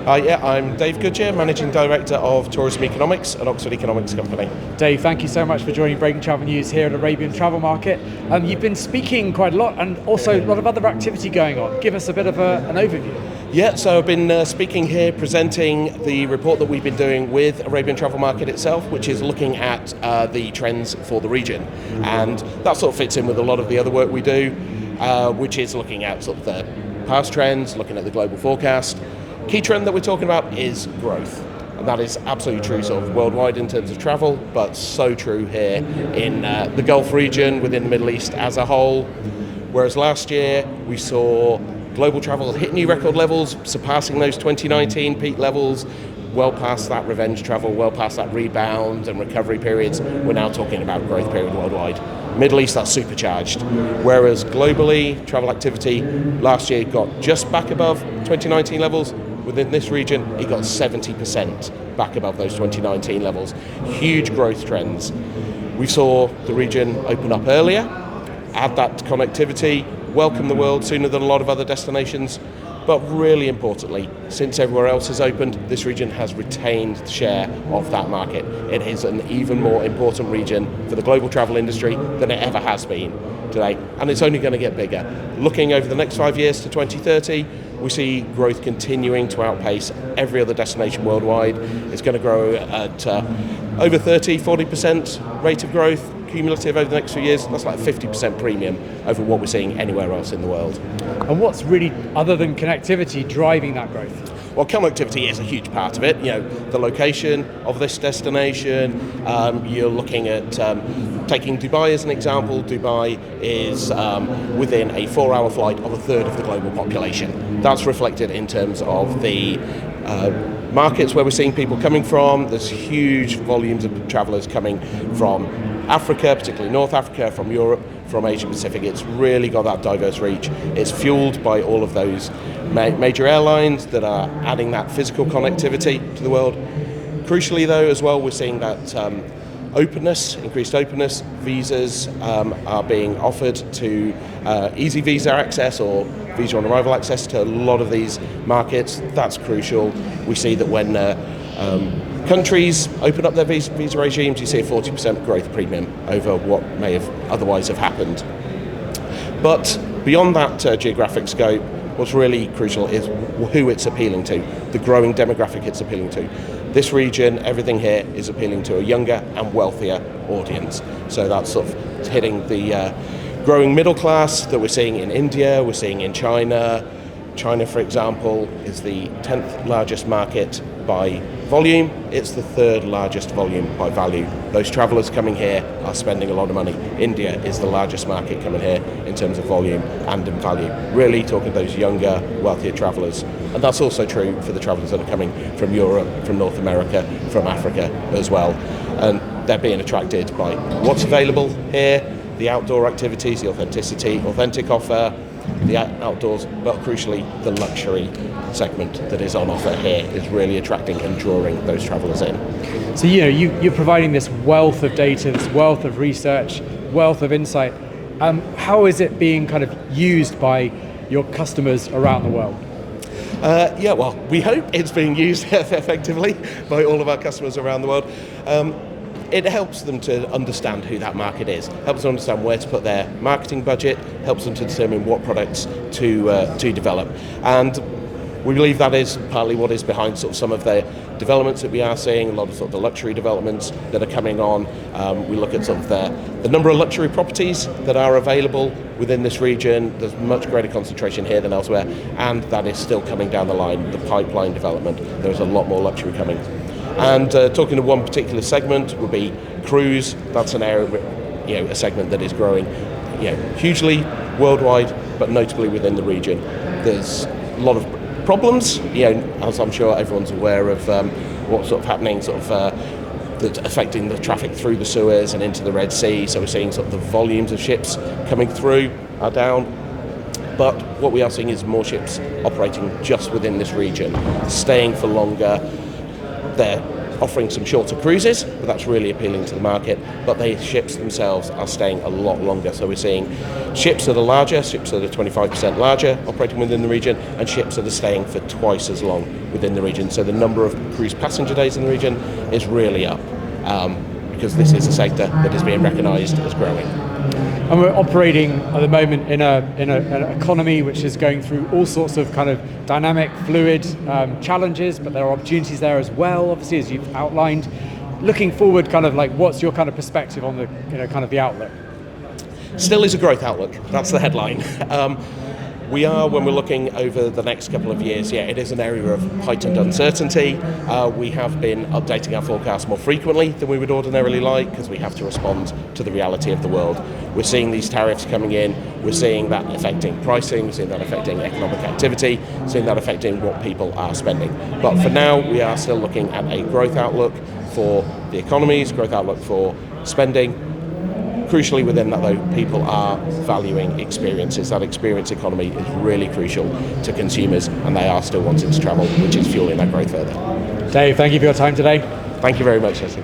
Yeah, I'm Dave Goodger, Managing Director of Tourism Economics at Oxford Economics Company. Dave, thank you so much for joining Breaking Travel News here at Arabian Travel Market. You've been speaking quite a lot and also a lot of other activity going on. Give us a bit of an overview. Yeah, so I've been speaking here, presenting the report that we've been doing with Arabian Travel Market itself, which is looking at the trends for the region. And that sort of fits in with a lot of the other work we do, which is looking at sort of the past trends, looking at the global forecast. Key trend that we're talking about is growth, and that is absolutely true sort of worldwide in terms of travel, but so true here in the Gulf region, within the Middle East as a whole. Whereas last year we saw global travel hit new record levels, surpassing those 2019 peak levels, well past that revenge travel, well past that rebound and recovery periods. We're now talking about growth period worldwide. Middle East, that's supercharged. Whereas globally, travel activity last year got just back above 2019 levels. Within this region, it got 70% back above those 2019 levels. Huge growth trends. We saw the region open up earlier, add that connectivity, welcome the world sooner than a lot of other destinations. But really importantly, since everywhere else has opened, this region has retained the share of that market. It is an even more important region for the global travel industry than it ever has been today, and it's only going to get bigger. Looking over the next 5 years to 2030, we see growth continuing to outpace every other destination worldwide. It's going to grow at over 40% rate of growth cumulative over the next few years. That's like a 50% premium over what we're seeing anywhere else in the world. And what's really, other than connectivity, driving that growth? Well, connectivity is a huge part of it. You know, the location of this destination. You're looking at taking Dubai as an example. Dubai is within a 4-hour flight of a third of the global population. That's reflected in terms of the markets where we're seeing people coming from. There's huge volumes of travellers coming from Africa, particularly North Africa, from Europe, from Asia Pacific. It's really got that diverse reach. It's fueled by all of those major airlines that are adding that physical connectivity to the world. Crucially though, as well, we're seeing that openness, increased openness. Visas are being offered to easy visa access or visa on arrival access to a lot of these markets. That's crucial. We see that when countries open up their visa regimes, you see a 40% growth premium over what may have otherwise have happened. But beyond that geographic scope, what's really crucial is who it's appealing to, the growing demographic it's appealing to. This region, everything here is appealing to a younger and wealthier audience. So that's sort of hitting the growing middle class that we're seeing in India, we're seeing in China. China, for example, is the 10th largest market by volume. It's the 3rd largest volume by value. Those travellers coming here are spending a lot of money. India is the largest market coming here in terms of volume and in value. Really talking those younger, wealthier travellers. And that's also true for the travellers that are coming from Europe, from North America, from Africa as well. And they're being attracted by what's available here, the outdoor activities, the authentic offer, the outdoors, but crucially the luxury segment that is on offer here is really attracting and drawing those travellers in. So you're providing this wealth of data, this wealth of research, wealth of insight. How is it being kind of used by your customers around the world? Well, we hope it's being used effectively by all of our customers around the world. It helps them to understand who that market is, helps them understand where to put their marketing budget, helps them to determine what products to develop. And we believe that is partly what is behind sort of some of the developments that we are seeing, a lot of sort of the luxury developments that are coming on. We look at sort of the number of luxury properties that are available within this region. There's much greater concentration here than elsewhere, and that is still coming down the line, the pipeline development. There's a lot more luxury coming. And talking to one particular segment would be cruise. That's an area, a segment that is growing, hugely worldwide, but notably within the region. There's a lot of problems, as I'm sure everyone's aware of what's sort of happening, that's affecting the traffic through the Suez and into the Red Sea. So we're seeing sort of the volumes of ships coming through are down. But what we are seeing is more ships operating just within this region, staying for longer. They're offering some shorter cruises, but that's really appealing to the market. But the ships themselves are staying a lot longer. So we're seeing ships that are larger, ships that are 25% larger operating within the region, and ships that are staying for twice as long within the region. So the number of cruise passenger days in the region is really up, because this is a sector that is being recognised as growing. And we're operating at the moment in an economy which is going through all sorts of kind of dynamic, fluid challenges, but there are opportunities there as well, obviously, as you've outlined. Looking forward, kind of like, what's your kind of perspective on the, kind of the outlook? Still is a growth outlook. That's the headline. We are, when we're looking over the next couple of years, it is an area of heightened uncertainty. We have been updating our forecast more frequently than we would ordinarily like, because we have to respond to the reality of the world. We're seeing these tariffs coming in, we're seeing that affecting pricing, we're seeing that affecting economic activity, seeing that affecting what people are spending. But for now, we are still looking at a growth outlook for the economies, growth outlook for spending. Crucially within that, though, people are valuing experiences. That experience economy is really crucial to consumers, and they are still wanting to travel, which is fueling that growth further. Dave, thank you for your time today. Thank you very much, Jesse.